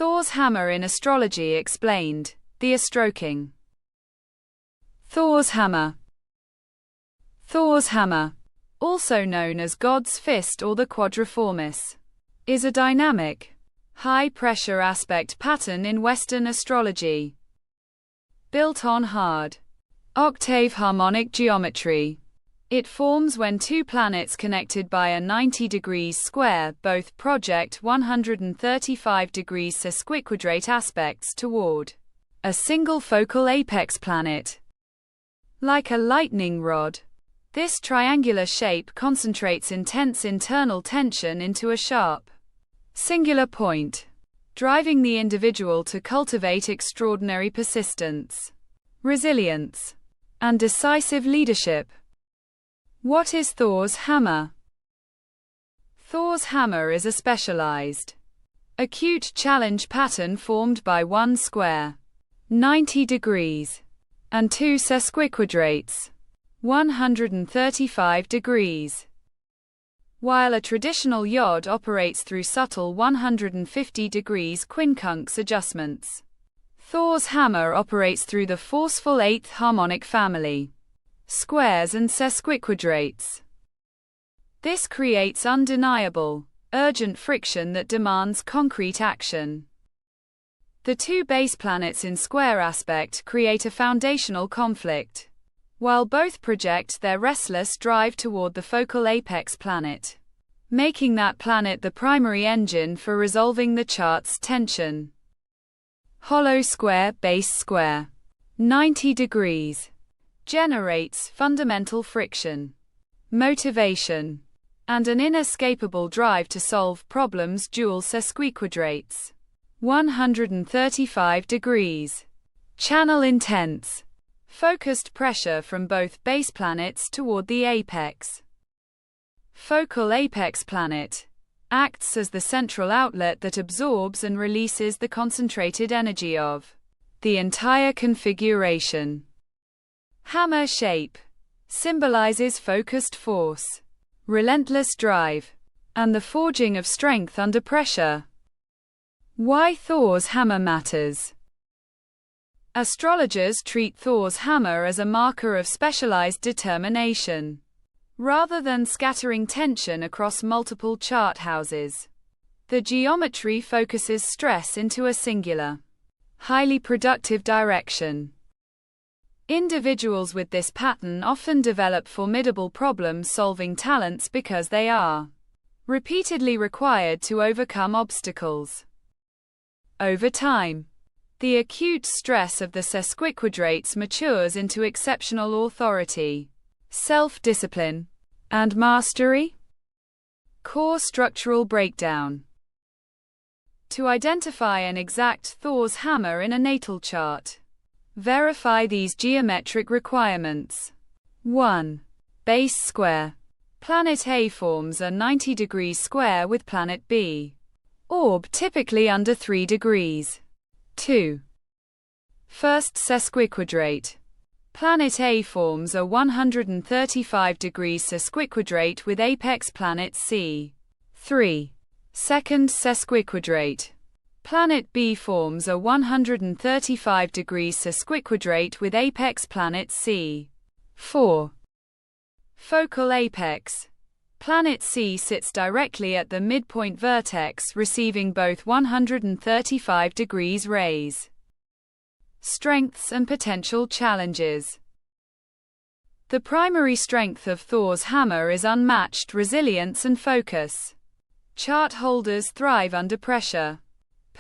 Thor's hammer in astrology explained. TheAstroKing. Thor's hammer. Thor's hammer, also known as God's fist or the quadriformis, is a dynamic, high-pressure aspect pattern in Western astrology, built on hard, octave harmonic geometry. It forms when two planets connected by a 90 degrees square both project 135 degrees sesquiquadrate aspects toward a single focal apex planet. Like a lightning rod, this triangular shape concentrates intense internal tension into a sharp, singular point, driving the individual to cultivate extraordinary persistence, resilience, and decisive leadership. What is Thor's hammer? Thor's hammer is a specialized, acute challenge pattern formed by one square, 90 degrees, and two sesquiquadrates, 135 degrees. While a traditional yod operates through subtle 150 degrees quincunx adjustments, Thor's hammer operates through the forceful eighth harmonic family, squares and sesquiquadrates. This creates undeniable, urgent friction that demands concrete action. The two base planets in square aspect create a foundational conflict, while both project their restless drive toward the focal apex planet, making that planet the primary engine for resolving the chart's tension. Hollow square base square, 90 degrees, generates fundamental friction, motivation, and an inescapable drive to solve problems. Dual sesquiquadrates, 135 degrees, channel intense, focused pressure from both base planets toward the apex. Focal apex planet acts as the central outlet that absorbs and releases the concentrated energy of the entire configuration. Hammer shape symbolizes focused force, relentless drive, and the forging of strength under pressure. Why Thor's hammer matters. Astrologers treat Thor's hammer as a marker of specialized determination, rather than scattering tension across multiple chart houses. The geometry focuses stress into a singular, highly productive direction. Individuals with this pattern often develop formidable problem-solving talents because they are repeatedly required to overcome obstacles. Over time, the acute stress of the sesquiquadrates matures into exceptional authority, self-discipline, and mastery. Core structural breakdown. To identify an exact Thor's hammer in a natal chart, verify these geometric requirements. 1. Base square. Planet A forms a 90 degrees square with planet B. Orb typically under 3 degrees. 2. First sesquiquadrate. Planet A forms a 135 degrees sesquiquadrate with apex planet C. 3. Second sesquiquadrate. Planet B forms a 135 degrees sesquiquadrate with apex planet C. 4. Focal apex. Planet C sits directly at the midpoint vertex, receiving both 135 degrees rays. Strengths and potential challenges. The primary strength of Thor's hammer is unmatched resilience and focus. Chart holders thrive under pressure,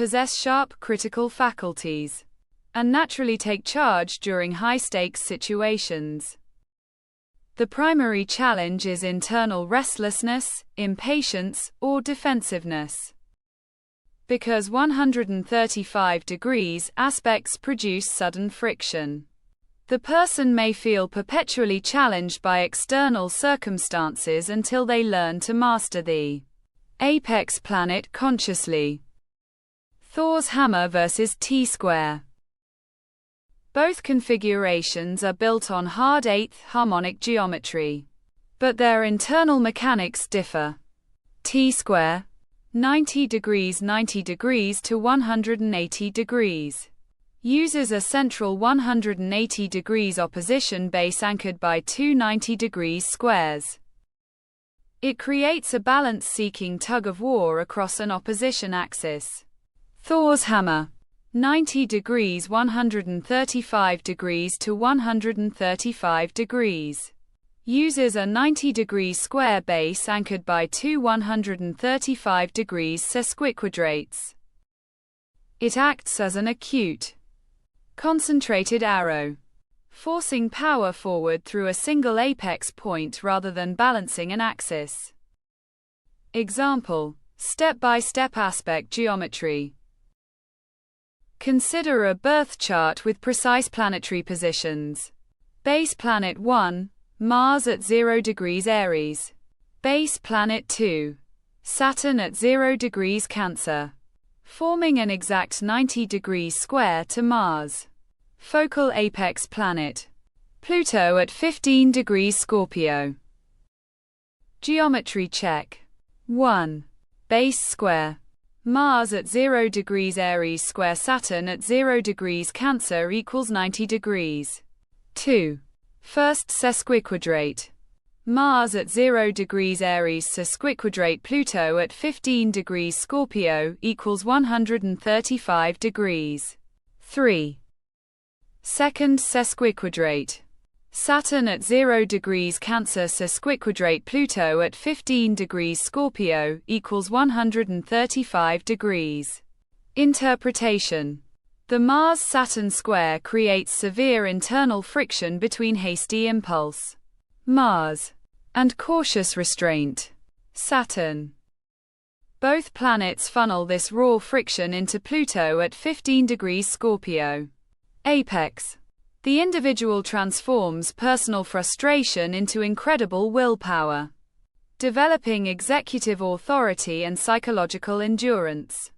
possess sharp critical faculties, and naturally take charge during high-stakes situations. The primary challenge is internal restlessness, impatience, or defensiveness. Because 135 degrees aspects produce sudden friction, the person may feel perpetually challenged by external circumstances until they learn to master the apex planet consciously. Thor's hammer versus T-square. Both configurations are built on hard eighth harmonic geometry, but their internal mechanics differ. T-square 90 degrees to 180 degrees. Uses a central 180 degrees opposition base anchored by two 90 degrees squares. It creates a balance-seeking tug-of-war across an opposition axis. Thor's hammer. 90 degrees 135 degrees to 135 degrees. Uses a 90 degree square base anchored by two 135 degrees sesquiquadrates. It acts as an acute, concentrated arrow, forcing power forward through a single apex point rather than balancing an axis. Example: step-by-step aspect geometry. Consider a birth chart with precise planetary positions. Base planet 1, Mars at 0 degrees Aries. Base planet 2, Saturn at 0 degrees Cancer, forming an exact 90 degrees square to Mars. Focal apex planet, Pluto at 15 degrees Scorpio. Geometry check. 1. Base square. Mars at 0 degrees Aries square Saturn at 0 degrees Cancer equals 90 degrees. 2. First sesquiquadrate. Mars at 0 degrees Aries sesquiquadrate Pluto at 15 degrees Scorpio equals 135 degrees. 3. Second sesquiquadrate. Saturn at 0 degrees Cancer sesquiquadrate Pluto at 15 degrees Scorpio equals 135 degrees. Interpretation. The Mars-Saturn square creates severe internal friction between hasty impulse, Mars, and cautious restraint, Saturn. Both planets funnel this raw friction into Pluto at 15 degrees Scorpio. Apex. The individual transforms personal frustration into incredible willpower, developing executive authority and psychological endurance.